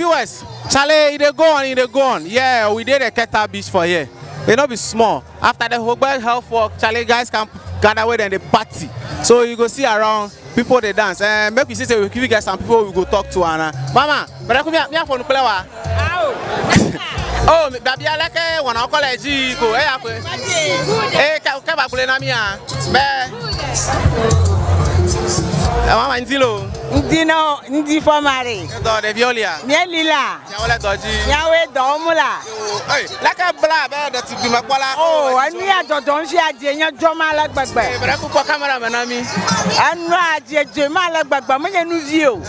viewers, Charlie, they go on. Yeah, we did a Keta Beach for here. It not be small. After the Hogberg health walk, Charlie guys can gather with and the party. So you go see around people they dance. And make we see we give you guys some people we go talk to. Mama, but I come here for no play. Oh, baby, I like one of college. Go, hey, come back, play na mia. Mama Ndilo. Ndino, ndi formari. Do de violia. Nyelila. Nyawale doji. Nyawe domula. Hey, like a blah, that to be makwala. Oh, anu ya dodon si aje nya joma la gbagba. Bere ku po camera manami. Anu aje joma la gbagba mo nya nuzio.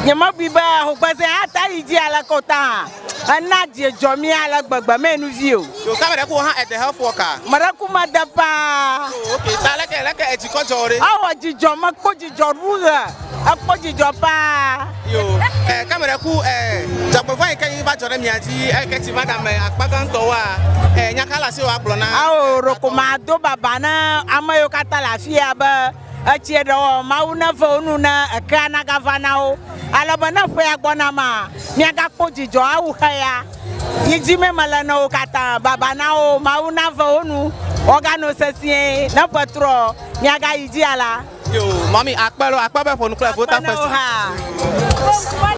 Nya mo biba ho pase ata iji ala kota. Ana aje jomi ala gbagba me nuzio. Yo camera ku ha at the health worker. Maraku madapa. Okay, ta like ejiko jore. Awo jijo makpo jijo ruga. Akpo jijo pa. Yo, camera ku japo fa kan yin ba jore mi ati ke ti madam akpakan to wa nyakala se wa blona. Awo rokomado baba na amayo kata lafia ba. Achiedo mauna fonu na kana gavana o. Alabana fe agbona ma. Miaga kpo jijo awu haya. Yijime malana o kata baba na o mauna fonu. Organo sesie na patro miaga iji ala. Yo, mami akpelo for nuclear voter festival.